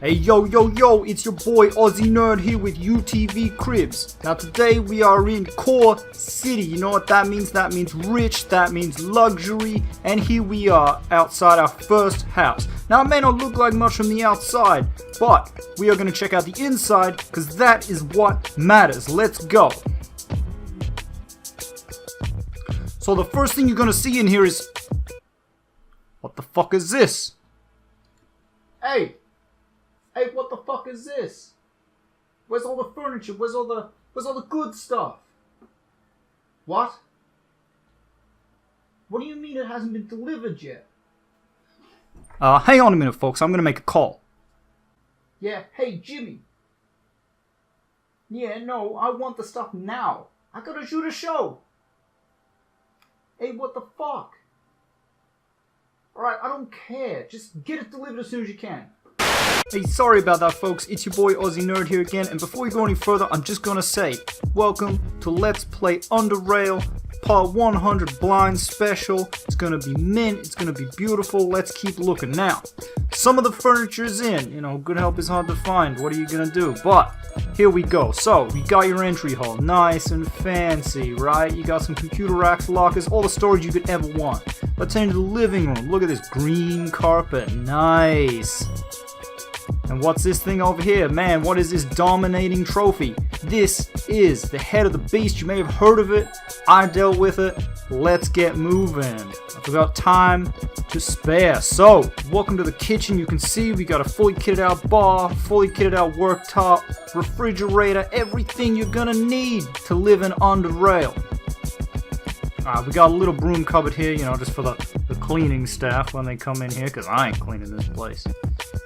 Hey yo yo yo, it's your boy OzzieNerd here with UTV Cribs. Now today we are in Core City. You know what that means? That means rich, that means luxury, and here we are outside our first house. Now it may not look like much from the outside, but we are going to check out the inside because that is what matters. Let's go. So the first thing you're going to see in here is... what the fuck is this? Hey, what the fuck is this? Where's all the furniture? Where's all the good stuff? What? What do you mean it hasn't been delivered yet? Hang on a minute, folks. I'm gonna make a call. Yeah, hey, Jimmy. Yeah, no, I want the stuff now. I gotta shoot a show. Hey, what the fuck? Alright, I don't care. Just get it delivered as soon as you can. Hey, sorry about that, folks. It's your boy OzzieNerd here again, and before we go any further, I'm just gonna say, welcome to Let's Play UnderRail Part 100 Blind Special. It's gonna be mint, it's gonna be beautiful, let's keep looking. Now, some of the furniture's in, you know, good help is hard to find, what are you gonna do? But, here we go. So, you got your entry hall, nice and fancy, right? You got some computer racks, lockers, all the storage you could ever want. Let's head into the living room. Look at this green carpet, nice. And what's this thing over here? Man, what is this dominating trophy? This is the head of the beast. You may have heard of it. I dealt with it. Let's get moving. I've got time to spare. So, welcome to the kitchen. You can see we got a fully kitted out bar, fully kitted out worktop, refrigerator, everything you're gonna need to live in UnderRail. We got a little broom cupboard here, you know, just for the cleaning staff when they come in here, because I ain't cleaning this place.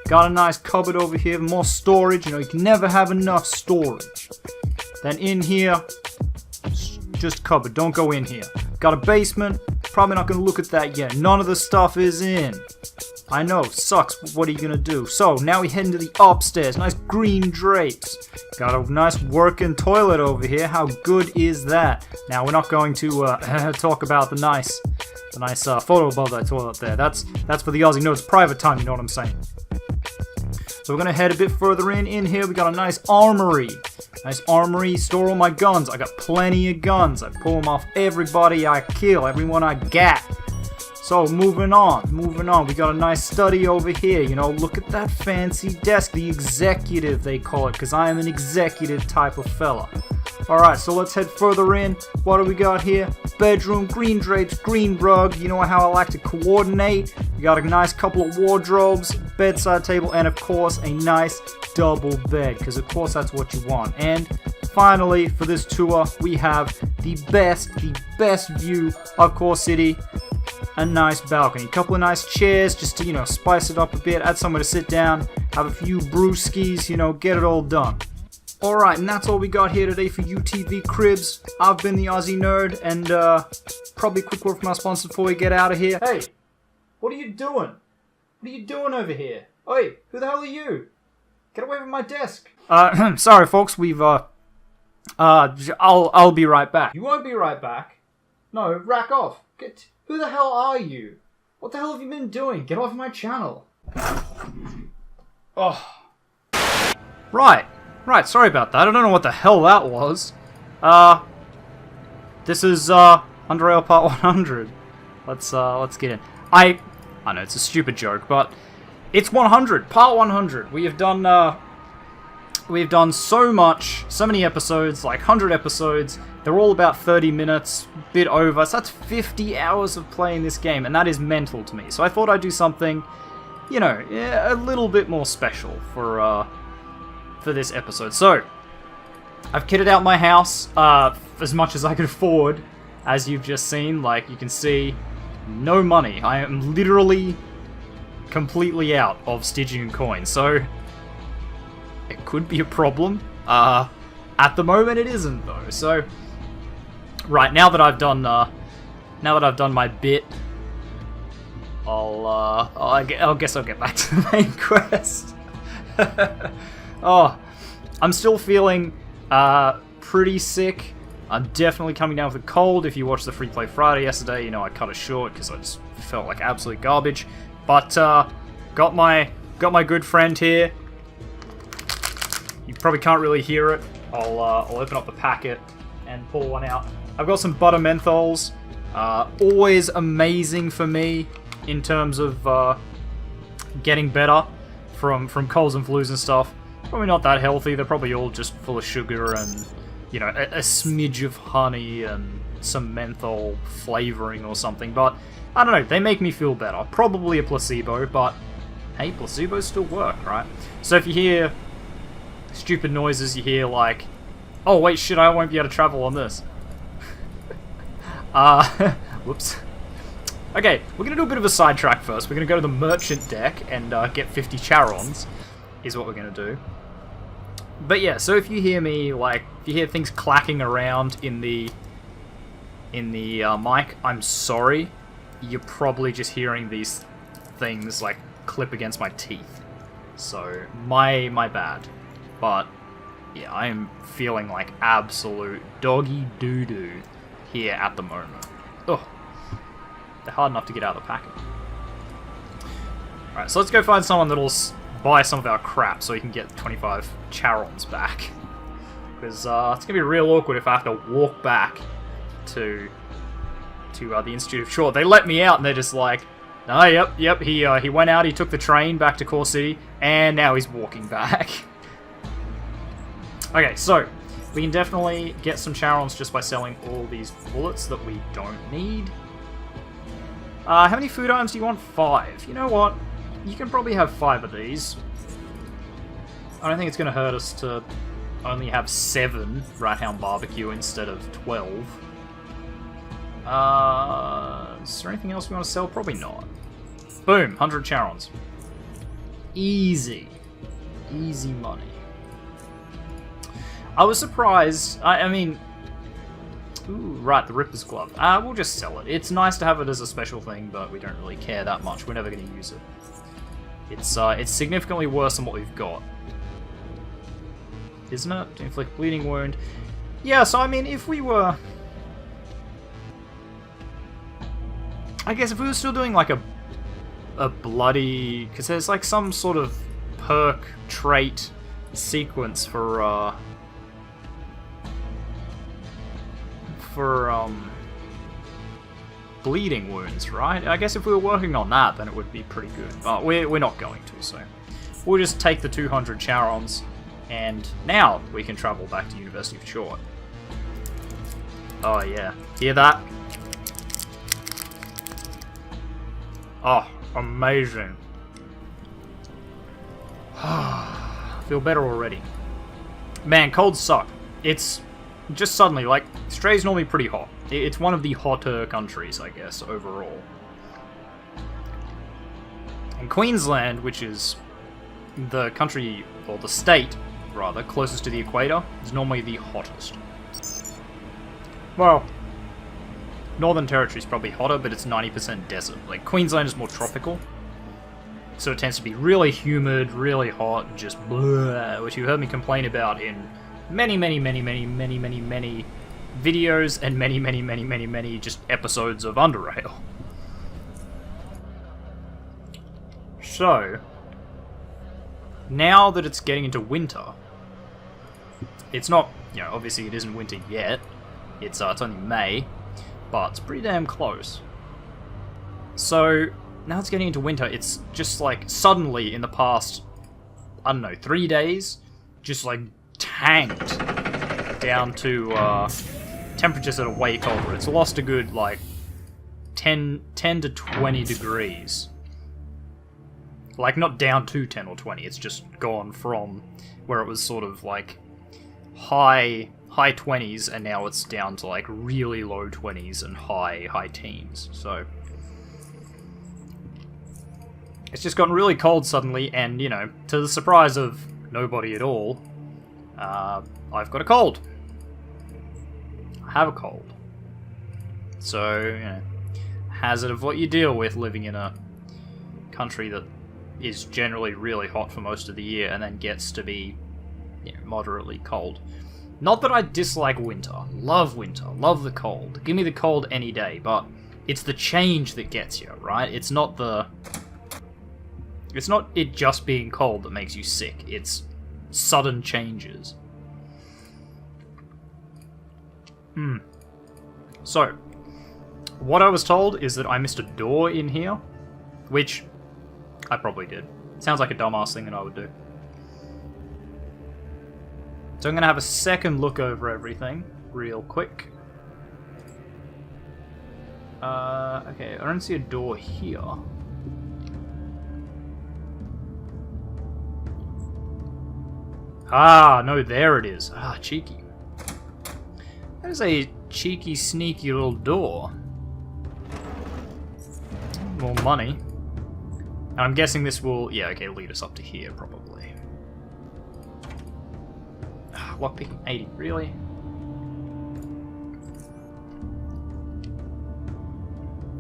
Got a nice cupboard over here, more storage. You know, you can never have enough storage. Then in here, just cupboard, don't go in here. Got a basement, probably not going to look at that yet. None of the stuff is in. I know, sucks, but what are you going to do? So, now we head into the upstairs. Nice green drapes. Got a nice working toilet over here. How good is that? Now, we're not going to talk about the nice photo above that toilet there. That's for the OzzieNerd's private time, you know what I'm saying? So we're going to head a bit further in here. We got a nice armory. Nice armory, store all my guns. I got plenty of guns. I pull them off everybody I kill, everyone I get. So moving on. We got a nice study over here. You know, look at that fancy desk. The executive, they call it, because I am an executive type of fella. Alright, so let's head further in. What do we got here? Bedroom, green drapes, green rug. You know how I like to coordinate. We got a nice couple of wardrobes, bedside table, and of course a nice double bed, because of course that's what you want. And finally, for this tour, we have the best view of Core City. A nice balcony, a couple of nice chairs just to, you know, spice it up a bit, add somewhere to sit down, have a few brewskis, you know, get it all done. Alright, and that's all we got here today for UTV Cribs. I've been the OzzieNerd, and probably a quick word from our sponsor before we get out of here. Hey, what are you doing? What are you doing over here? Oi, who the hell are you? Get away from my desk. Sorry folks, we've I'll be right back. You won't be right back. No, rack off. Who the hell are you? What the hell have you been doing? Get off my channel. Oh. Right, sorry about that. I don't know what the hell that was. This is, UnderRail Part 100. Let's get in. I know it's a stupid joke, but it's 100, Part 100. We have done so much, so many episodes, like 100 episodes. They're all about 30 minutes, bit over. So that's 50 hours of playing this game, and that is mental to me. So I thought I'd do something, you know, a little bit more special for this episode. So, I've kitted out my house as much as I could afford, as you've just seen. Like, you can see, no money. I am literally completely out of stitching and coins. So, it could be a problem. At the moment, it isn't though. So, right, now that I've done my bit, I guess I'll get back to the main quest. Oh, I'm still feeling pretty sick. I'm definitely coming down with a cold. If you watched the Free Play Friday yesterday, you know I cut it short because I just felt like absolute garbage. But got my good friend here, probably can't really hear it. I'll open up the packet and pull one out. I've got some butter menthols. Always amazing for me in terms of getting better from colds and flus and stuff. Probably not that healthy. They're probably all just full of sugar and, you know, a smidge of honey and some menthol flavoring or something. But I don't know. They make me feel better. Probably a placebo, but hey, placebos still work, right? So if you hear stupid noises, you hear like, oh wait, shit, I won't be able to travel on this. Whoops. Okay, we're gonna do a bit of a sidetrack first. We're gonna go to the merchant deck and get 50 charons, is what we're gonna do. But yeah, so if you hear me, like, if you hear things clacking around in the mic, I'm sorry. You're probably just hearing these things, like, clip against my teeth. So, my bad. But, yeah, I am feeling like absolute doggy doo-doo here at the moment. Ugh. They're hard enough to get out of the packet. Alright, so let's go find someone that'll buy some of our crap so we can get 25 charons back. Because it's going to be real awkward if I have to walk back to the Institute of Short. They let me out and they're just like, no, yep, he went out, he took the train back to Core City, and now he's walking back. Okay, so we can definitely get some charons just by selling all these bullets that we don't need. How many food items do you want? 5. You know what? You can probably have 5 of these. I don't think it's going to hurt us to only have 7 Rat Hound Barbecue instead of 12. Is there anything else we want to sell? Probably not. Boom, 100 charons. Easy. Easy money. I was surprised. I mean... Ooh, right, the Ripper's Glove. We'll just sell it. It's nice to have it as a special thing, but we don't really care that much. We're never going to use it. It's significantly worse than what we've got. Isn't it? To inflict bleeding wound. Yeah, so I mean, if we were... I guess if we were still doing like a bloody... Because there's like some sort of perk trait sequence for bleeding wounds, right? I guess if we were working on that, then it would be pretty good. But we're not going to, so we'll just take the 200 charons, and now we can travel back to University of Short. Oh yeah, hear that? Oh, amazing. Feel better already. Man, colds suck. It's just suddenly, like, Australia's normally pretty hot. It's one of the hotter countries, I guess, overall. And Queensland, which is the country, or the state, rather, closest to the equator, is normally the hottest. Well, Northern Territory is probably hotter, but it's 90% desert. Like, Queensland is more tropical, so it tends to be really humid, really hot, and just blah, which you heard me complain about in many videos and many just episodes of UnderRail. So, now that it's getting into winter, it's not, you know, obviously it isn't winter yet, it's only May, but it's pretty damn close. So, now it's getting into winter, it's just like, suddenly in the past, I don't know, 3 days, just like tanked down to temperatures that are way colder. It's lost a good, like, 10 to 20 degrees. Like, not down to 10 or 20, it's just gone from where it was sort of, like, high 20s, and now it's down to, like, really low 20s and high teens, so... It's just gotten really cold suddenly, and, you know, to the surprise of nobody at all, I've got a cold. I have a cold. So, you know, hazard of what you deal with living in a country that is generally really hot for most of the year and then gets to be, you know, moderately cold. Not that I dislike winter. Love winter. Love the cold. Give me the cold any day, but it's the change that gets you, right? It's not it just being cold that makes you sick. It's sudden changes. So, what I was told is that I missed a door in here, which I probably did. Sounds like a dumbass thing that I would do. So I'm going to have a second look over everything real quick. Okay, I don't see a door here. Ah, no, there it is. Ah, cheeky. That is a cheeky, sneaky little door. More money. And I'm guessing this will, yeah, okay, lead us up to here, probably. Lockpicking 80, really?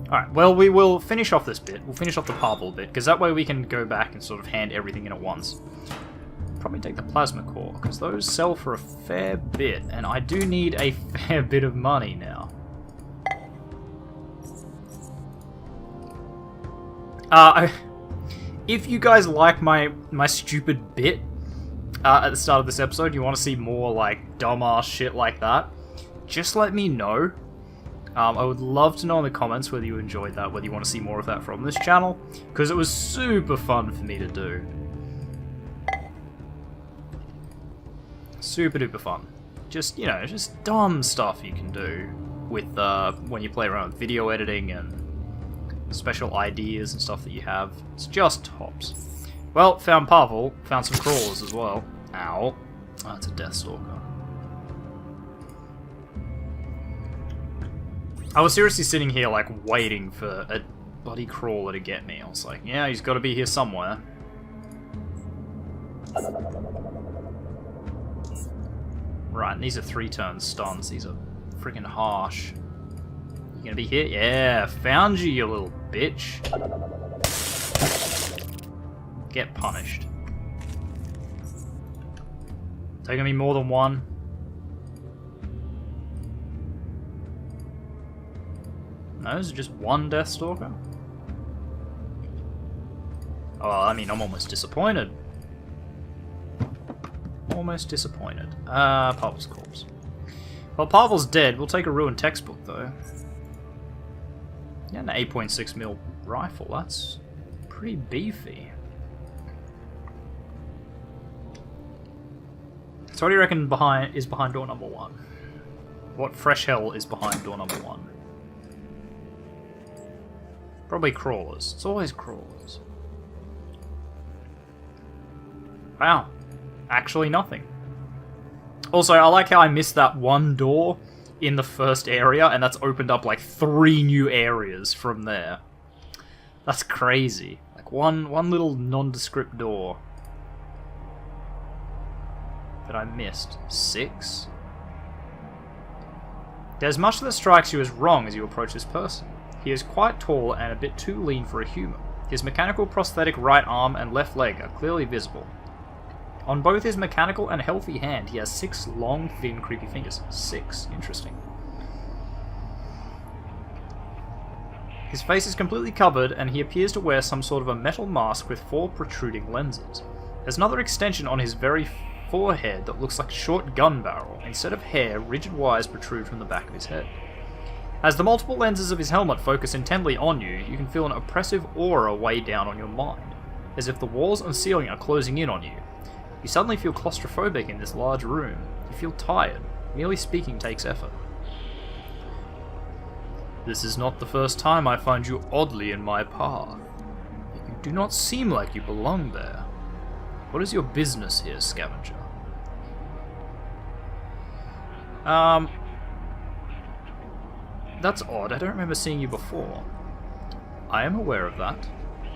Alright, well, we will finish off this bit. We'll finish off the Parvel bit, because that way we can go back and sort of hand everything in at once. Probably take the plasma core, because those sell for a fair bit, and I do need a fair bit of money now. If you guys like my stupid bit at the start of this episode, you want to see more like dumbass shit like that, just let me know. I would love to know in the comments whether you enjoyed that, whether you want to see more of that from this channel, because it was super fun for me to do. Super duper fun. Just, you know, just dumb stuff you can do with when you play around with video editing and special ideas and stuff that you have. It's just tops. Well, found Parvel, found some crawlers as well. Ow. Oh, it's a Deathstalker. I was seriously sitting here, like, waiting for a bloody crawler to get me. I was like, yeah, he's got to be here somewhere. Right, and these are 3-turn stuns. These are freaking harsh. You gonna be here? Yeah, found you, you little bitch. Get punished. Taking me more than one. No, this is just one Deathstalker. Oh, I mean, I'm almost disappointed. Almost disappointed. Parvel's corpse. Well, Parvel's dead. We'll take a ruined textbook, though. Yeah, an 8.6mm rifle. That's pretty beefy. So what do you reckon is behind door number 1? What fresh hell is behind door number 1? Probably crawlers. It's always crawlers. Wow. Actually nothing. Also, I like how I missed that one door in the first area, and that's opened up like 3 new areas from there. That's crazy. Like one little nondescript door that I missed. 6? There's much that strikes you as wrong as you approach this person. He is quite tall and a bit too lean for a human. His mechanical prosthetic right arm and left leg are clearly visible. On both his mechanical and healthy hand, he has 6 long, thin, creepy fingers. 6. Interesting. His face is completely covered, and he appears to wear some sort of a metal mask with 4 protruding lenses. There's another extension on his very forehead that looks like a short gun barrel. Instead of hair, rigid wires protrude from the back of his head. As the multiple lenses of his helmet focus intently on you, you can feel an oppressive aura weigh down on your mind, as if the walls and ceiling are closing in on you. You suddenly feel claustrophobic in this large room. You feel tired. Merely speaking takes effort. This is not the first time I find you oddly in my path. You do not seem like you belong there. What is your business here, scavenger? That's odd. I don't remember seeing you before. I am aware of that.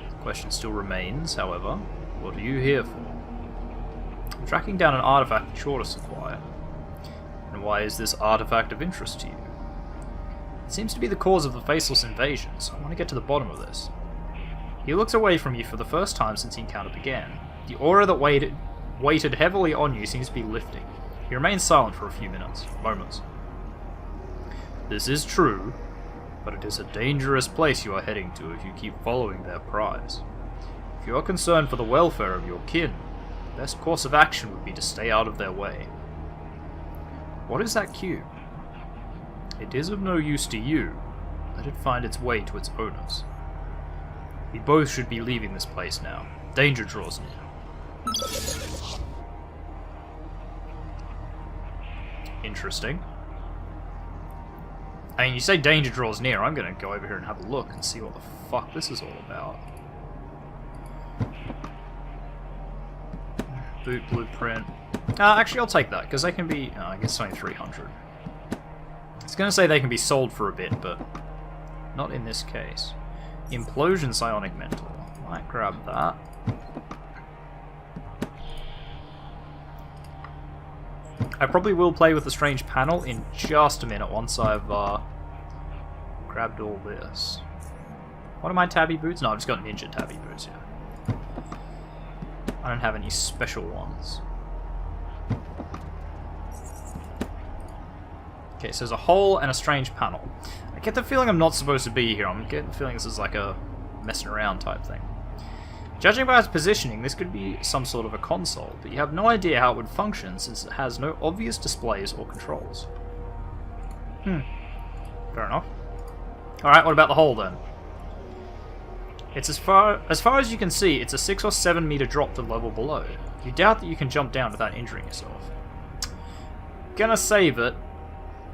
The question still remains, however. What are you here for? I'm tracking down an artifact Shortus acquired. And why is this artifact of interest to you? It seems to be the cause of the Faceless invasion, so I want to get to the bottom of this. He looks away from you for the first time since the encounter began. The aura that weighted heavily on you seems to be lifting. He remains silent for a few moments. This is true, but it is a dangerous place you are heading to if you keep following their prize. If you are concerned for the welfare of your kin, Best course of action would be to stay out of their way. What is that cube? It is of no use to you. Let it find its way to its owners. We both should be leaving this place now. Danger draws near. Interesting. I mean, you say danger draws near, I'm gonna go over here and have a look and see what the fuck this is all about. Boot blueprint. Actually, I'll take that, because they can be... I guess it's only 300. I was gonna say they can be sold for a bit, but not in this case. Implosion psionic mentor. Might grab that. I probably will play with the strange panel in just a minute once I've grabbed all this. What are my tabby boots? No, I've just got ninja tabby boots here. I don't have any special ones. Okay, so there's a hole and a strange panel. I get the feeling I'm not supposed to be here. I'm getting the feeling this is like a messing around type thing. Judging by its positioning, this could be some sort of a console, but you have no idea how it would function since it has no obvious displays or controls. Fair enough. Alright, what about the hole then? It's as far as you can see, it's a 6 or 7 meter drop to the level below. You doubt that you can jump down without injuring yourself. Gonna save it,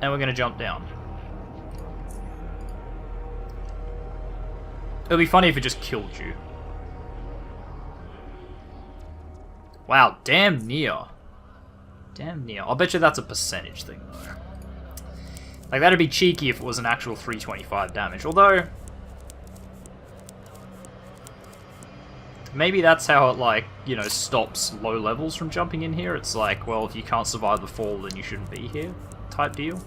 and we're gonna jump down. It'll be funny if it just killed you. Wow, damn near. Damn near. I'll bet you that's a percentage thing, though. Like, that'd be cheeky if it was an actual 325 damage. Although, maybe that's how it, like, you know, stops low levels from jumping in here. It's like, well, if you can't survive the fall, then you shouldn't be here, type deal.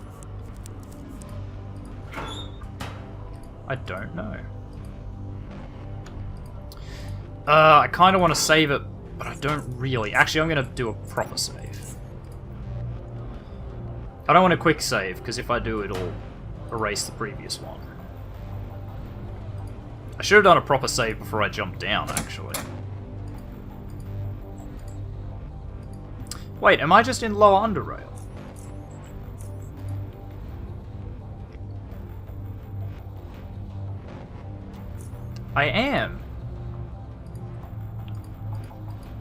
I don't know. I kind of want to save it, but I don't really. Actually, I'm going to do a proper save. I don't want a quick save, because if I do, it'll erase the previous one. I should have done a proper save before I jumped down, actually. Wait, am I just in lower UnderRail? I am.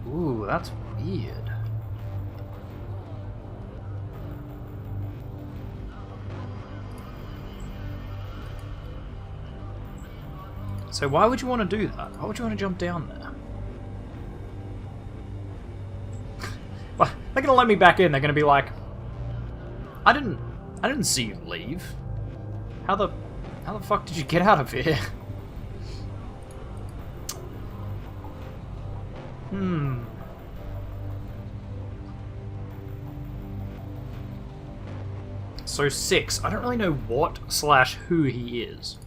Ooh, that's weird. So why would you want to do that? Why would you want to jump down there? Well, they're gonna let me back in. They're gonna be like, I didn't see you leave. How the fuck did you get out of here? So 6. I don't really know what / who he is.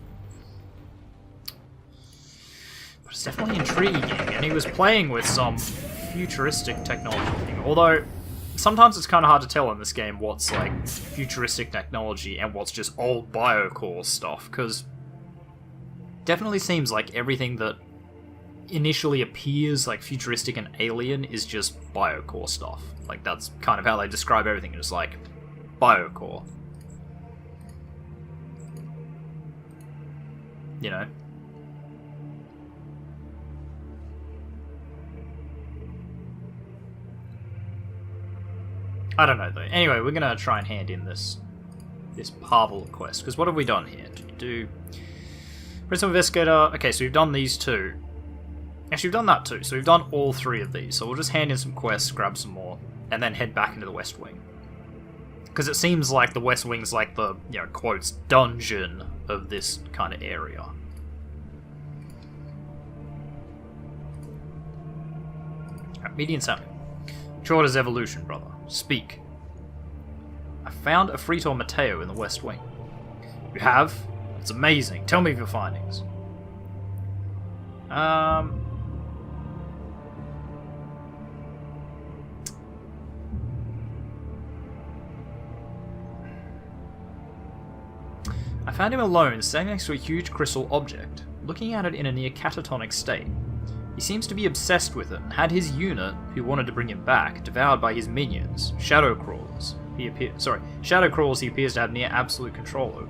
But it's definitely intriguing, and he was playing with some futuristic technology. Although, sometimes it's kind of hard to tell in this game what's like futuristic technology and what's just old biocore stuff, because definitely seems like everything that initially appears like futuristic and alien is just biocore stuff. Like, that's kind of how they describe everything, just like biocore. You know? I don't know though. Anyway, we're gonna try and hand in this Pavel quest, because what have we done here? Prison Investigator. Okay, so we've done these two. Actually, we've done that too, so we've done all 3 of these. So we'll just hand in some quests, grab some more, and then head back into the West Wing. Because it seems like the West Wing's like the, you know, quotes, dungeon of this kind of area. Median Samuel. Chorda's evolution, brother. Speak. I found a Fritor Mateo in the West Wing. You have? It's amazing. Tell me of your findings. I found him alone, standing next to a huge crystal object, looking at it in a near catatonic state. He seems to be obsessed with it and had his unit, who wanted to bring him back, devoured by his minions, shadow crawlers. Shadow crawlers he appears to have near absolute control over.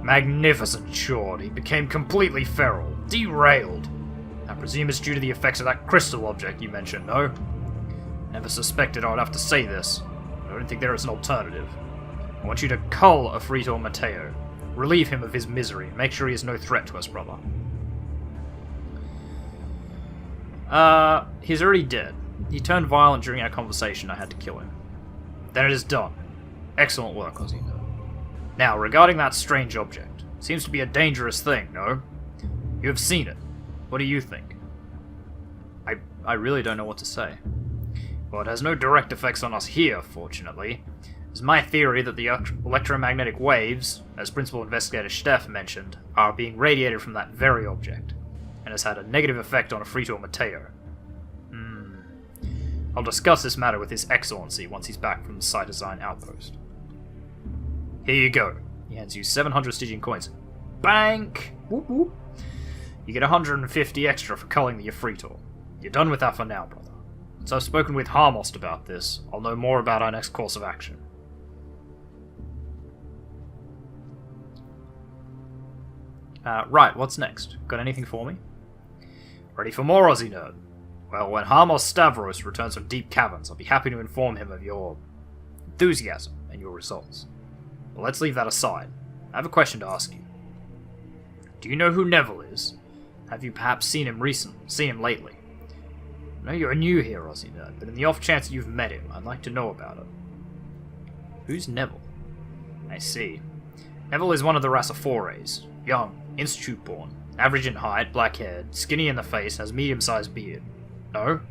Magnificent short, he became completely feral, derailed. I presume it's due to the effects of that crystal object you mentioned, no? Never suspected I would have to say this, but I don't think there is an alternative. I want you to cull Afrito Mateo, relieve him of his misery, and make sure he is no threat to us, brother. He's already dead. He turned violent during our conversation, I had to kill him. Then it is done. Excellent work, TheOzzieNerd. Now, regarding that strange object, seems to be a dangerous thing, no? You have seen it. What do you think? I really don't know what to say. Well, it has no direct effects on us here, fortunately. It's my theory that the electromagnetic waves, as Principal Investigator Steff mentioned, are being radiated from that very object, and has had a negative effect on Afrito Mateo. I'll discuss this matter with His Excellency once he's back from the Site Design Outpost. Here you go. He hands you 700 Stygian coins. Bank! Whoop whoop. You get 150 extra for culling the Afrito. You're done with that for now, brother. Once I've spoken with Harmost about this, I'll know more about our next course of action. Right, what's next? Got anything for me? Ready for more, TheOzzieNerd? Well, when Harmost Stavros returns from deep caverns, I'll be happy to inform him of your enthusiasm and your results. But let's leave that aside. I have a question to ask you. Do you know who Neville is? Have you perhaps seen him lately? I know you're new here, TheOzzieNerd, but in the off chance that you've met him, I'd like to know about it. Who's Neville? I see. Neville is one of the Racifores. Young, institute-born, average in height, black-haired, skinny in the face, has medium-sized beard. No?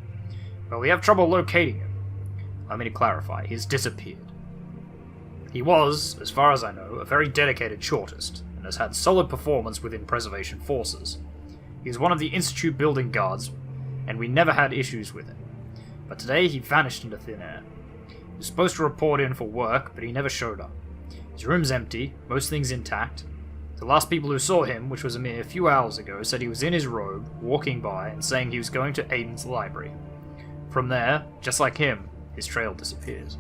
Well, we have trouble locating him. Let me clarify, he has disappeared. He was, as far as I know, a very dedicated shortist, and has had solid performance within preservation forces. He is one of the Institute building guards, and we never had issues with him. But today he vanished into thin air. He was supposed to report in for work, but he never showed up. His room's empty, most things intact. The last people who saw him, which was a mere few hours ago, said he was in his robe, walking by, and saying he was going to Aiden's library. From there, just like him, his trail disappears.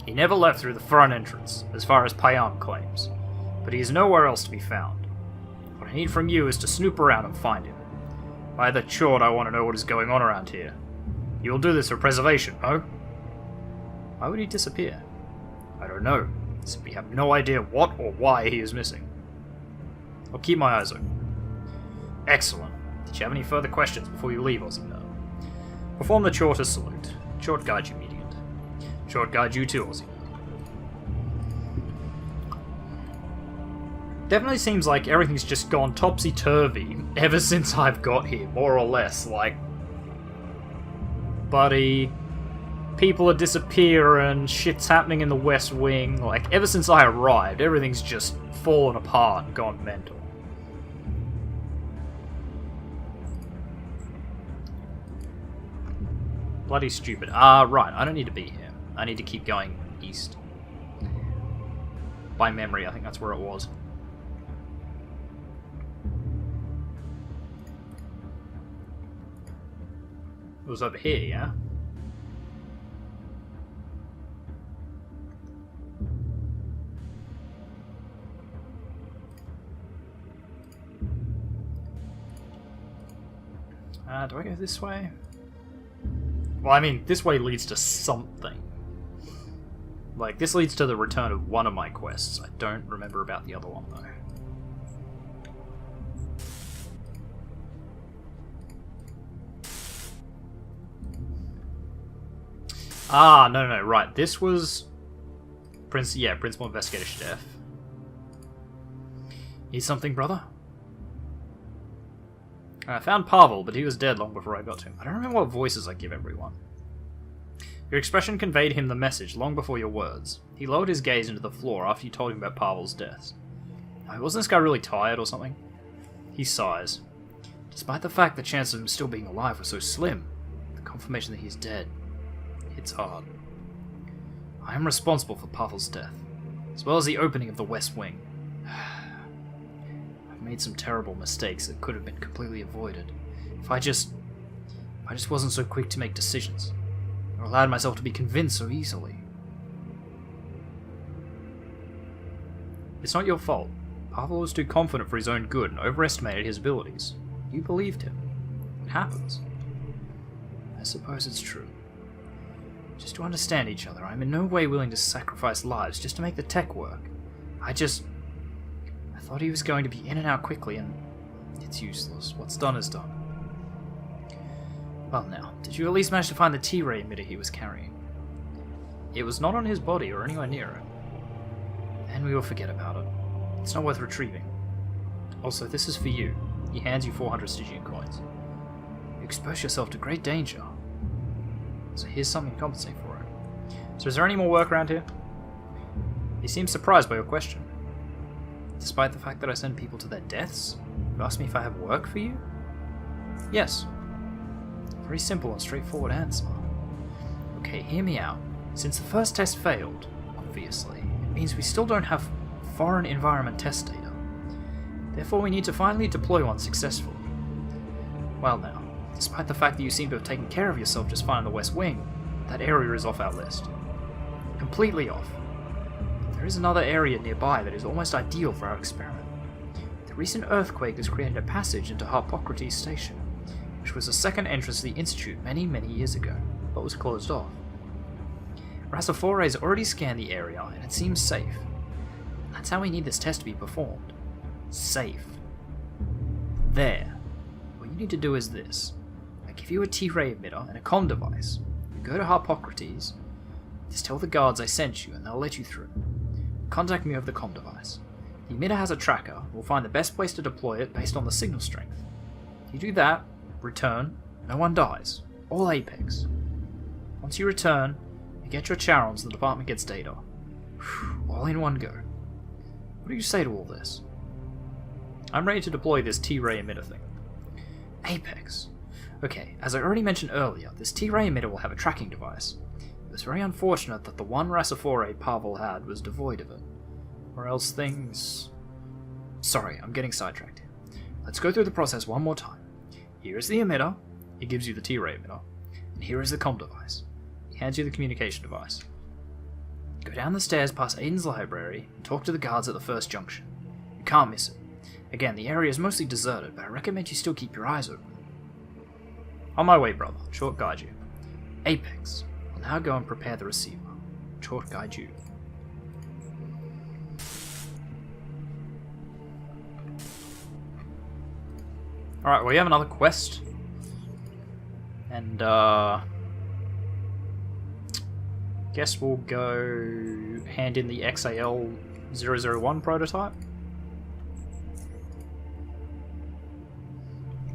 He never left through the front entrance, as far as Payam claims, but he is nowhere else to be found. What I need from you is to snoop around and find him. By the chord, I want to know what is going on around here. You will do this for preservation, no? Why would he disappear? I don't know. I simply have no idea what or why he is missing. I'll keep my eyes open. Excellent. Did you have any further questions before you leave, TheOzzieNerd? Perform the Chorter salute. Short guide you, mediant. Short guide you too, TheOzzieNerd. Definitely seems like everything's just gone topsy-turvy ever since I've got here, more or less. Like, buddy, people are disappearing, shit's happening in the West Wing. Like, ever since I arrived, everything's just fallen apart and gone mental. Bloody stupid. Right, I don't need to be here. I need to keep going east. By memory, I think that's where it was. It was over here, yeah? Do I go this way? Well, I mean, this way leads to something. Like, this leads to the return of one of my quests. I don't remember about the other one, though. No, right. This was... Principal Investigator Steff. Need something, brother? I found Pavel, but he was dead long before I got to him. I don't remember what voices I give everyone. Your expression conveyed him the message long before your words. He lowered his gaze into the floor after you told him about Pavel's death. Wasn't this guy really tired or something? He sighs. Despite the fact the chance of him still being alive was so slim, the confirmation that he's dead, it's hard. I am responsible for Pavel's death, as well as the opening of the West Wing. I I've made some terrible mistakes that could have been completely avoided. If I just wasn't so quick to make decisions, or allowed myself to be convinced so easily. It's not your fault. Pavel was too confident for his own good and overestimated his abilities. You believed him. It happens. I suppose it's true. Just to understand each other, I'm in no way willing to sacrifice lives just to make the tech work. I thought he was going to be in and out quickly, and it's useless. What's done is done. Well now, did you at least manage to find the T-ray emitter he was carrying? It was not on his body or anywhere near it. And we will forget about it. It's not worth retrieving. Also, this is for you. He hands you 400 Stygian coins. You expose yourself to great danger. So here's something to compensate for it. So is there any more work around here? He seems surprised by your question. Despite the fact that I send people to their deaths, you ask me if I have work for you? Yes. Very simple and straightforward answer. Okay, hear me out. Since the first test failed, obviously, it means we still don't have foreign environment test data. Therefore, we need to finally deploy one successfully. Well now, despite the fact that you seem to have taken care of yourself just fine on the West Wing, that area is off our list. Completely off. But there is another area nearby that is almost ideal for our experiment. The recent earthquake has created a passage into Harpocrates Station, which was the second entrance to the Institute many years ago, but was closed off. Rassafore has already scanned the area, and it seems safe. That's how we need this test to be performed. Safe. There. What you need to do is this. I give you a T-ray emitter and a comm device. You go to Harpocrates, just tell the guards I sent you and they'll let you through. Contact me over the comm device. The emitter has a tracker, we'll find the best place to deploy it based on the signal strength. You do that, return, no one dies. All Apex. Once you return, you get your Charons, the department gets data. All in one go. What do you say to all this? I'm ready to deploy this T-ray emitter thing. Apex. Okay, as I already mentioned earlier, this T-ray emitter will have a tracking device. It was very unfortunate that the one Rassafore Pavel had was devoid of it. Or else things... Sorry, I'm getting sidetracked here. Let's go through the process one more time. Here is the emitter. It gives you the T-ray emitter. And here is the comm device. He hands you the communication device. Go down the stairs past Aiden's library and talk to the guards at the first junction. You can't miss it. Again, the area is mostly deserted, but I recommend you still keep your eyes open. On my way, brother. Short guide you. Apex. I'll now go and prepare the receiver. Short guide you. Alright, well, we have another quest. And, guess we'll go hand in the XAL-001 prototype.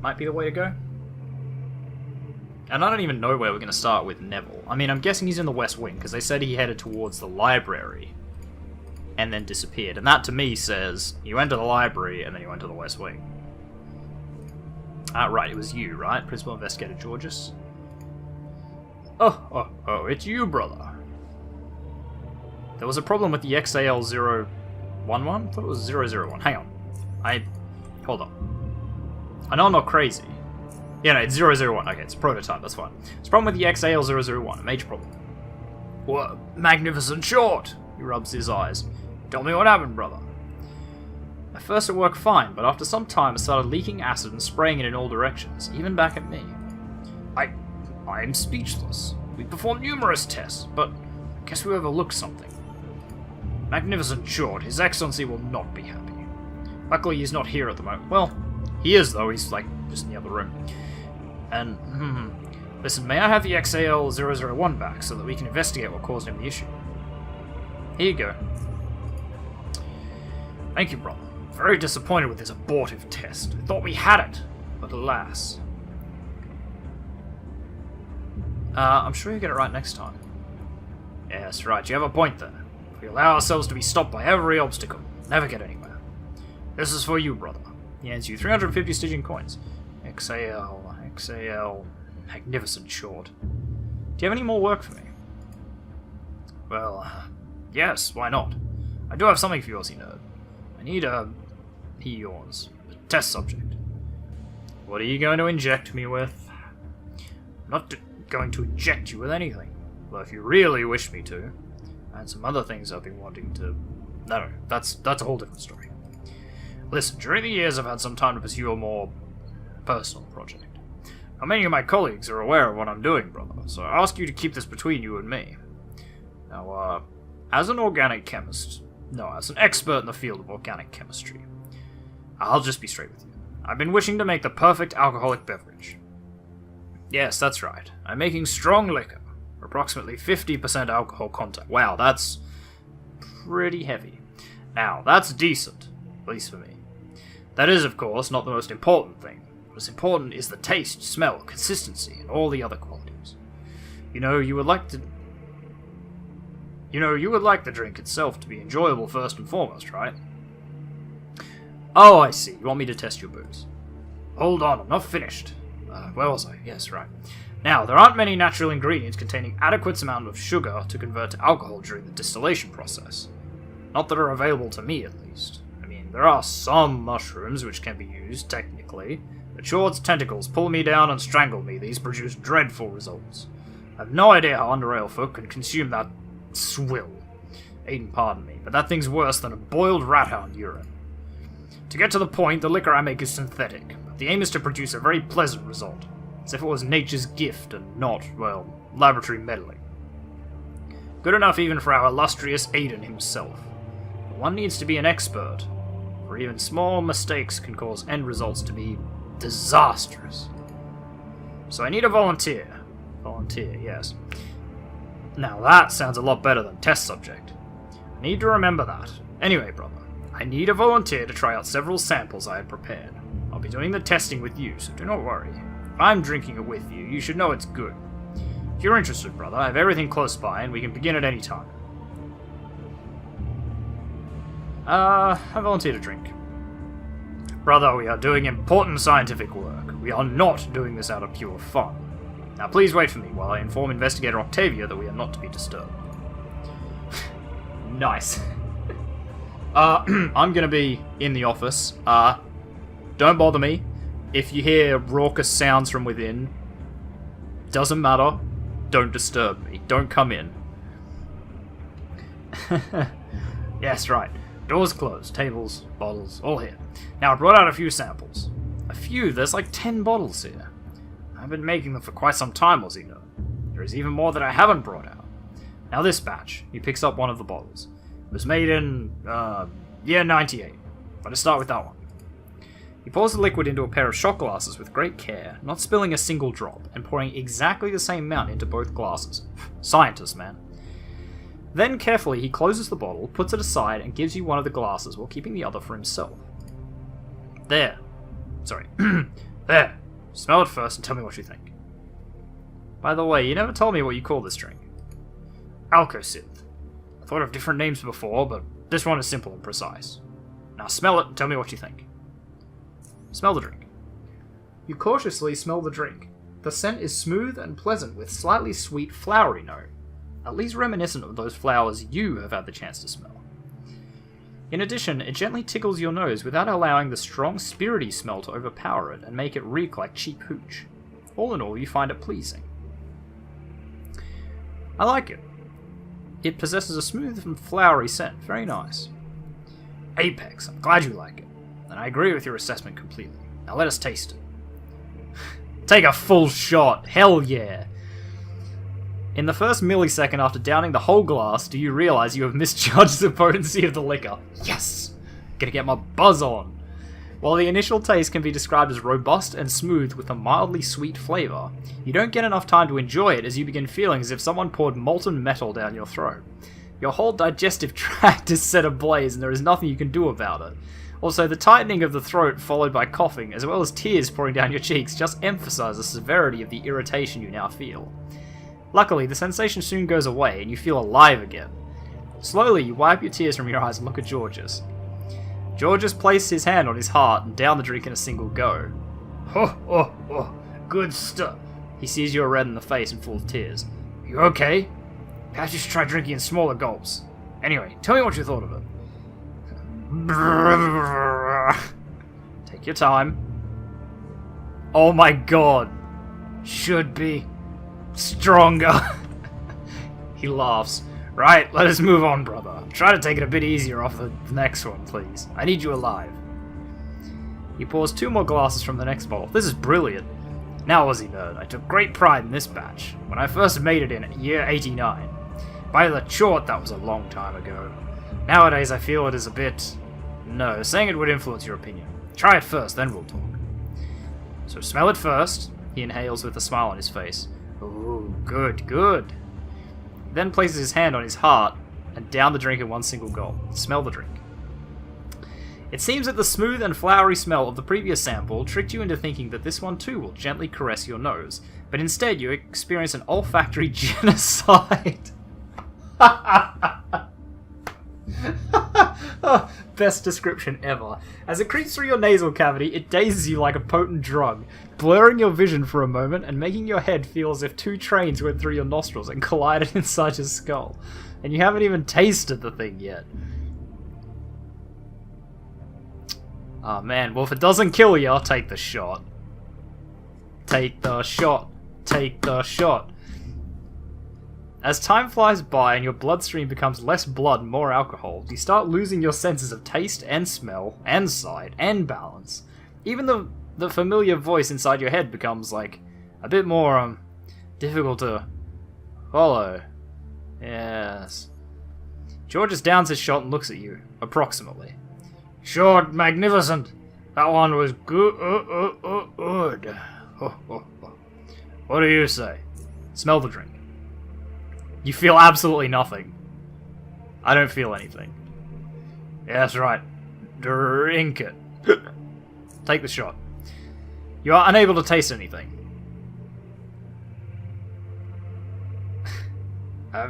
Might be the way to go. And I don't even know where we're going to start with Neville. I mean, I'm guessing he's in the West Wing, because they said he headed towards the library and then disappeared. And that, to me, says he went to the library and then he went to the West Wing. Right, it was you, right? Principal Investigator Georges? Oh, it's you, brother. There was a problem with the XAL-011? I thought it was 001. Hang on. Hold on. I know I'm not crazy. Yeah, no, it's 001. Okay, it's a prototype, that's fine. It's a problem with the XAL-001, a major problem. What? Magnificent short! He rubs his eyes. Tell me what happened, brother. At first it worked fine, but after some time it started leaking acid and spraying it in all directions, even back at me. I'm speechless. We performed numerous tests, but I guess we overlooked something. Magnificent short, His Excellency will not be happy. Luckily he's not here at the moment. Well, he is though, he's like just in the other room. And, listen, may I have the XAL-001 back so that we can investigate what caused him the issue? Here you go. Thank you, brother. Very disappointed with this abortive test. I thought we had it, but alas. I'm sure you'll get it right next time. Yes, right, you have a point there. If we allow ourselves to be stopped by every obstacle, we'll never get anywhere. This is for you, brother. He hands you 350 Stygian coins. XAL, magnificent short. Do you have any more work for me? Well, yes, why not? I do have something for you, UnderRail. I need, he yawns. test subject. What are you going to inject me with? I'm not going to inject you with anything. Well, if you really wish me to, and some other things I've been wanting to... No, that's a whole different story. Listen, during the years I've had some time to pursue a more personal project. Now, many of my colleagues are aware of what I'm doing, brother, so I ask you to keep this between you and me. Now, as an organic chemist... No, as an expert in the field of organic chemistry, I'll just be straight with you. I've been wishing to make the perfect alcoholic beverage. Yes, that's right. I'm making strong liquor, approximately 50% alcohol content. Wow, that's pretty heavy. Now, that's decent, at least for me. That is, of course, not the most important thing. What's important is the taste, smell, consistency, and all the other qualities. You would like the drink itself to be enjoyable first and foremost, right? Oh, I see. You want me to test your booze. Hold on, I'm not finished. Where was I? Yes, right. Now, there aren't many natural ingredients containing adequate amount of sugar to convert to alcohol during the distillation process. Not that are available to me, at least. I mean, there are some mushrooms which can be used, technically, but Short's tentacles pull me down and strangle me. These produce dreadful results. I have no idea how UnderRail folk can consume that swill. Aiden, pardon me, but that thing's worse than a boiled rat-hound urine. To get to the point, the liquor I make is synthetic, but the aim is to produce a very pleasant result, as if it was nature's gift and not, well, laboratory meddling. Good enough even for our illustrious Aiden himself. But one needs to be an expert, for even small mistakes can cause end results to be disastrous. So I need a volunteer. Volunteer, yes. Now that sounds a lot better than test subject. I need to remember that. Anyway, brother, I need a volunteer to try out several samples I had prepared. I'll be doing the testing with you, so do not worry. If I'm drinking it with you, you should know it's good. If you're interested, brother, I have everything close by, and we can begin at any time. I volunteer to drink. Brother, we are doing important scientific work. We are not doing this out of pure fun. Now please wait for me while I inform Investigator Octavia that we are not to be disturbed. Nice. I'm gonna be in the office. Don't bother me. If you hear raucous sounds from within, doesn't matter. Don't disturb me. Don't come in. Yes, right. Doors closed. Tables, bottles, all here. Now, I brought out a few samples. A few? There's like 10 bottles here. I've been making them for quite some time, Ozzie-Nerd. There is even more that I haven't brought out. Now this batch, he picks up one of the bottles. It was made in, year 98. Let us start with that one. He pours the liquid into a pair of shot glasses with great care, not spilling a single drop, and pouring exactly the same amount into both glasses. Scientist, man. Then, carefully, he closes the bottle, puts it aside, and gives you one of the glasses while keeping the other for himself. There. Sorry. There. Smell it first and tell me what you think. By the way, you never told me what you call this drink. Alkosynth. I thought of different names before, but this one is simple and precise. Now smell it and tell me what you think. Smell the drink. You cautiously smell the drink. The scent is smooth and pleasant with slightly sweet flowery note, at least reminiscent of those flowers you have had the chance to smell. In addition, it gently tickles your nose without allowing the strong spirity smell to overpower it and make it reek like cheap hooch. All in all, you find it pleasing. I like it. It possesses a smooth and flowery scent. Very nice. Apex, I'm glad you like it. And I agree with your assessment completely. Now let us taste it. Take a full shot. Hell yeah. In the first millisecond after downing the whole glass, do you realize you have misjudged the potency of the liquor? Yes! Gonna get my buzz on. While the initial taste can be described as robust and smooth with a mildly sweet flavour, you don't get enough time to enjoy it as you begin feeling as if someone poured molten metal down your throat. Your whole digestive tract is set ablaze and there is nothing you can do about it. Also, the tightening of the throat followed by coughing, as well as tears pouring down your cheeks, just emphasise the severity of the irritation you now feel. Luckily, the sensation soon goes away and you feel alive again. Slowly, you wipe your tears from your eyes and look at Georges. Georges placed his hand on his heart and downed the drink in a single go. Good stuff. He sees you are red in the face and full of tears. You okay? Perhaps you should try drinking in smaller gulps. Anyway, tell me what you thought of it. Take Take your time. Oh my god. Should be stronger. He laughs. Right, let us move on, brother. Try to take it a bit easier off the next one, please. I need you alive. He pours 2 more glasses from the next bottle. This is brilliant. Now, UnderRail, I took great pride in this batch, when I first made it in year 89. By the chort, that was a long time ago. Nowadays, I feel it is a bit... No, saying it would influence your opinion. Try it first, then we'll talk. So smell it first. He inhales with a smile on his face. Ooh, good, good. He then places his hand on his heart and down the drink in one single gulp. Smell the drink. It seems that the smooth and flowery smell of the previous sample tricked you into thinking that this one too will gently caress your nose, but instead you experience an olfactory genocide. Oh, best description ever. As it creeps through your nasal cavity, it dazes you like a potent drug, blurring your vision for a moment and making your head feel as if 2 trains went through your nostrils and collided inside your skull. And you haven't even tasted the thing yet. Oh man, well if it doesn't kill you, I'll take the shot. Take the shot. Take the shot. As time flies by and your bloodstream becomes less blood and more alcohol, you start losing your senses of taste and smell and sight and balance. Even the familiar voice inside your head becomes, like, a bit more, difficult to follow. Yes. George downs his shot and looks at you, approximately. Sure, magnificent. That one was good. What do you say? Smell the drink. You feel absolutely nothing. I don't feel anything. Yeah, that's right. Drink it. Take the shot. You are unable to taste anything. I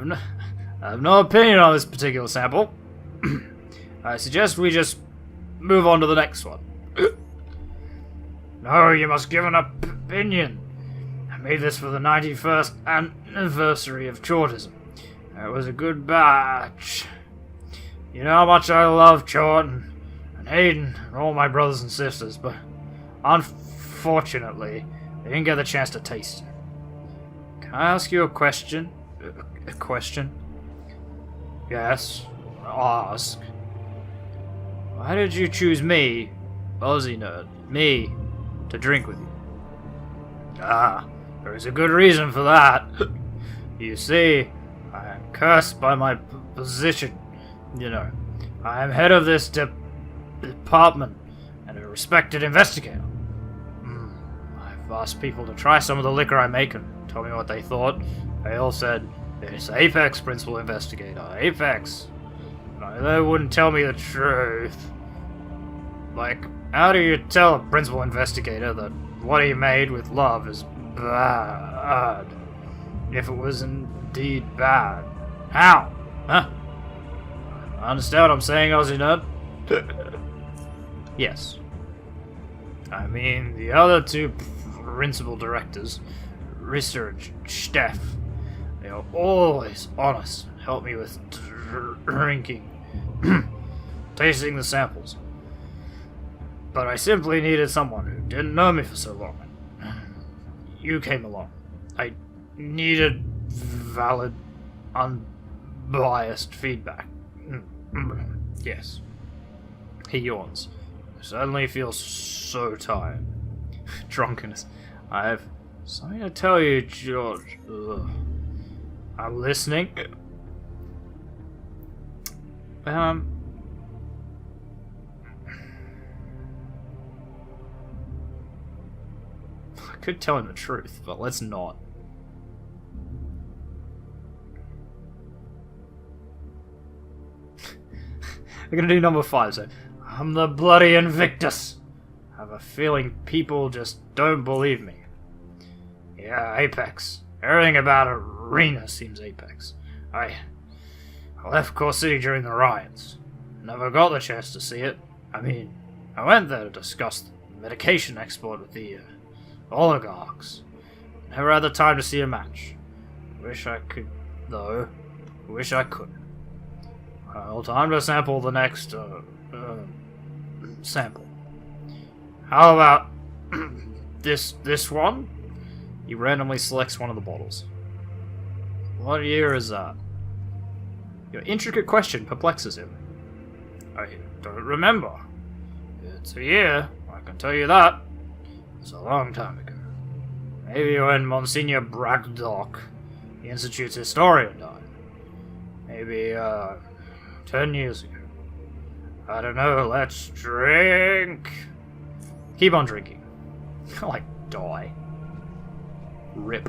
have no opinion on this particular sample. I suggest we just move on to the next one. No, you must give an opinion. I made this for the 91st anniversary of Chortism. It was a good batch. You know how much I love Chort and Hayden and all my brothers and sisters, but unfortunately, they didn't get the chance to taste it. Can I ask you a question? A question? Yes, ask. Why did you choose me, UnderRail, me, to drink with you? Ah, there is a good reason for that. You see, I am cursed by my position. You know, I am head of this department and a respected investigator. I've asked people to try some of the liquor I make and tell me what they thought. They all said, it's Apex, Principal Investigator, Apex. No, they wouldn't tell me the truth. Like, how do you tell a Principal Investigator that what he made with love is bad? If it was indeed bad. How? Huh? Understand what I'm saying, UnderRail? Yes. I mean, the other 2 principal directors, Rissa and Steph, they are always honest and help me with drinking, tasting the samples. But I simply needed someone who didn't know me for so long. You came along. I needed valid, unbiased feedback. Yes. He yawns. I suddenly feel so tired. Drunkenness. I have something to tell you, George. Ugh. I'm listening. I could tell him the truth, but let's not. We're gonna do number 5, so... I'm the bloody Invictus! I have a feeling people just don't believe me. Yeah, Apex. Everything about Arena seems Apex. I left Core City during the riots. Never got the chance to see it. I mean, I went there to discuss the medication export with the oligarchs. Never had the time to see a match. Wish I could, though. Wish I could. Well, time to sample the next sample. How about this one? He randomly selects one of the bottles. What year is that? Your intricate question perplexes him. I don't remember. It's a year, I can tell you that. It's a long time ago. Maybe when Monsignor Braddock, the Institute's historian, died. Maybe, 10 years ago. I don't know, let's drink. Keep on drinking. Like, die. Rip.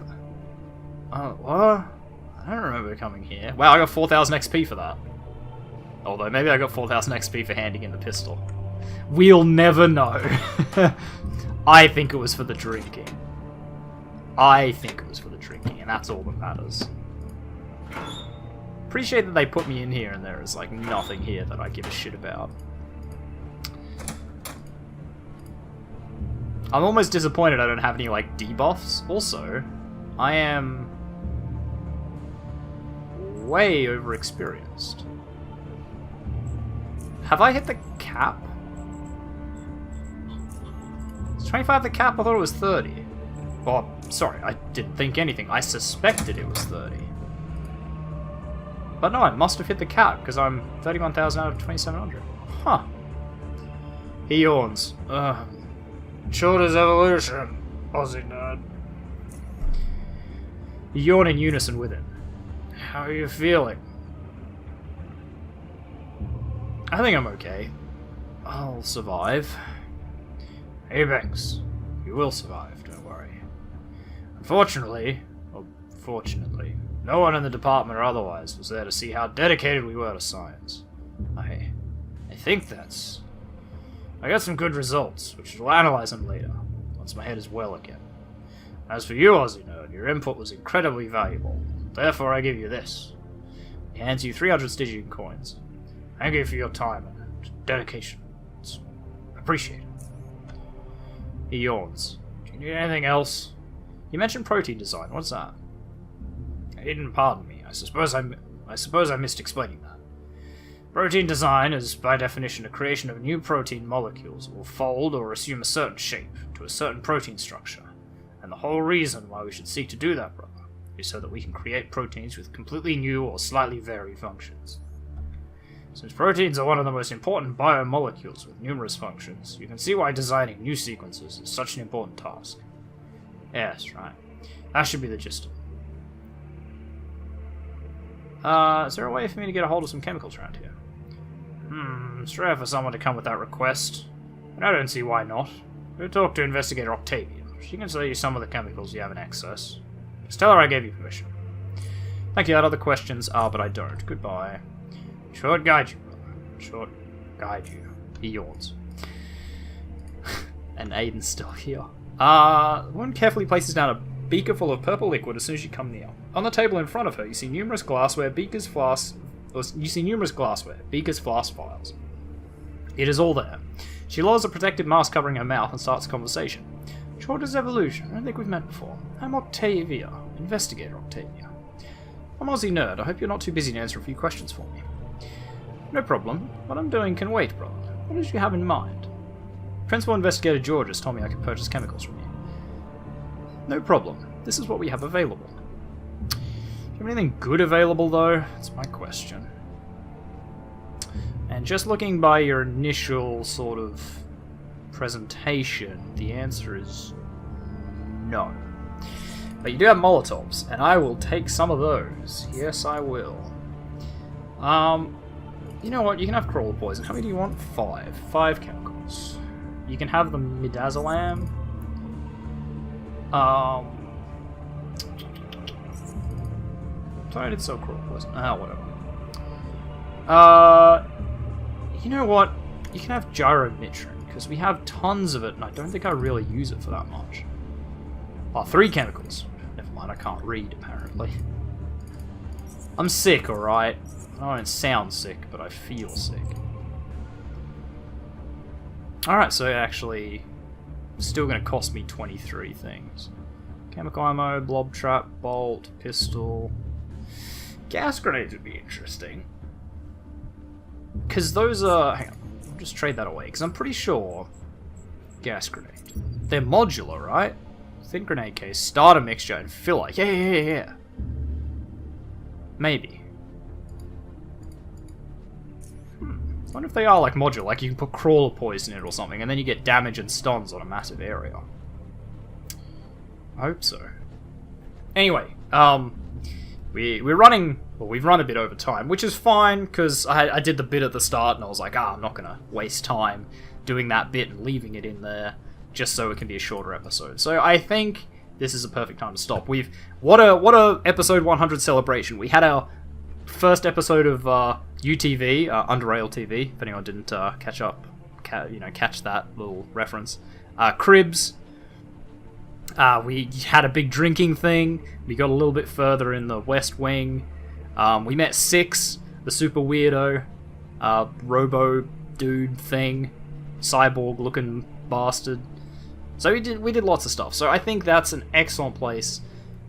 Oh, what? I don't remember coming here. Wow, I got 4,000 XP for that. Although, maybe I got 4,000 XP for handing in the pistol. We'll never know. I think it was for the drinking. I think it was for the drinking, and that's all that matters. Appreciate that they put me in here and there is, like, nothing here that I give a shit about. I'm almost disappointed I don't have any, like, debuffs. Also, I am way overexperienced. Have I hit the cap? Is 25 the cap? I thought it was 30. Oh, sorry, I didn't think anything. I suspected it was 30. But no, I must have hit the cap, because I'm 31,000 out of 2,700. Huh. He yawns. Short as evolution, UnderRail. You yawn in unison with him. How are you feeling? I think I'm okay. I'll survive. Hey Banks, you will survive, don't worry. Unfortunately, or fortunately, no one in the department or otherwise was there to see how dedicated we were to science. I think that's... I got some good results, which we'll analyze them later, once my head is well again. As for you, TheOzzieNerd, your input was incredibly valuable. Therefore, I give you this. He hands you 300 Stygian coins. Thank you for your time and dedication. It's appreciated. He yawns. Do you need anything else? You mentioned protein design. What's that? Aiden, pardon me. I suppose I missed explaining that. Protein design is, by definition, the creation of new protein molecules that will fold or assume a certain shape to a certain protein structure. And the whole reason why we should seek to do that, brother, is so that we can create proteins with completely new or slightly varied functions. Since proteins are one of the most important biomolecules with numerous functions, you can see why designing new sequences is such an important task. Yes, right. That should be the gist of it. Is there a way for me to get a hold of some chemicals around here? It's rare for someone to come with that request, and I don't see why not. Go talk to Investigator Octavia. She can sell you some of the chemicals you have in excess. Just tell her I gave you permission. Thank you, I had other questions, but I don't. Goodbye. Short guide you, brother. Short guide you. He yawns. And Aiden's still here. One carefully places down a beaker full of purple liquid as soon as you come near. On the table in front of her, you see numerous glassware, beakers, flasks, files. It is all there. She lowers a protective mask covering her mouth and starts a conversation. Short as evolution. I don't think we've met before. I'm Octavia. Investigator Octavia. I'm TheOzzieNerd. I hope you're not too busy to answer a few questions for me. No problem. What I'm doing can wait, brother. What did you have in mind? Principal Investigator George has told me I can purchase chemicals from you. No problem. This is what we have available. Do you have anything good available, though? That's my question. And just looking by your initial sort of presentation, the answer is no. But you do have Molotovs, and I will take some of those. Yes, I will. You know what? You can have crawler poison. How many do you want? 5. 5 chemicals. You can have the midazolam. Sorry, I did sell crawler poison. Whatever. You know what? You can have gyromitrin, because we have tons of it, and I don't think I really use it for that much. 3 chemicals. Never mind, I can't read, apparently. I'm sick, alright? I don't sound sick, but I feel sick. Alright, so actually, still going to cost me 23 things. Chemical ammo, blob trap, bolt, pistol. Gas grenades would be interesting. Because those are... Hang on, I'll just trade that away, because I'm pretty sure gas grenade. They're modular, right? Thin grenade case, starter mixture, and filler. Yeah. Maybe. I wonder if they are like modular, like you can put crawler poison in it or something, and then you get damage and stuns on a massive area. I hope so. Anyway, we're running, well, we've run a bit over time, which is fine, because I did the bit at the start, and I was like, I'm not going to waste time doing that bit and leaving it in there, just so it can be a shorter episode. So I think this is a perfect time to stop. What a episode 100 celebration. We had our first episode of UTV, UnderRail TV, if anyone didn't catch that little reference. Cribs. We had a big drinking thing. We got a little bit further in the West Wing. We met Six, the super weirdo, robo dude thing, cyborg looking bastard. So we did lots of stuff. So I think that's an excellent place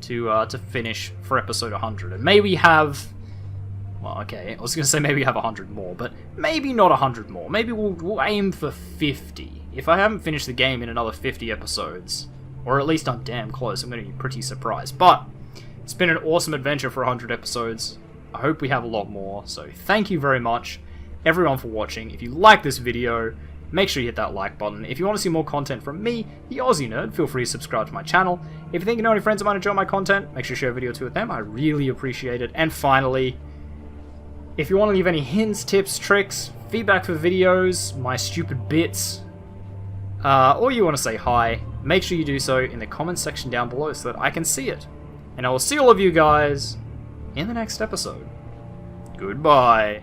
to finish for episode 100. And may we have, well, okay, I was gonna say maybe have 100 more, but maybe not 100 more. Maybe we'll aim for 50. If I haven't finished the game in another 50 episodes, or at least I'm damn close, I'm gonna be pretty surprised. But it's been an awesome adventure for 100 episodes. I hope we have a lot more. So thank you very much, everyone, for watching. If you like this video, make sure you hit that like button. If you want to see more content from me, the Aussie Nerd, feel free to subscribe to my channel. If you think you know any friends that might enjoy my content, make sure you share a video or two with them. I really appreciate it. And finally, if you want to leave any hints, tips, tricks, feedback for videos, my stupid bits, or you want to say hi, make sure you do so in the comments section down below so that I can see it. And I will see all of you guys in the next episode. Goodbye.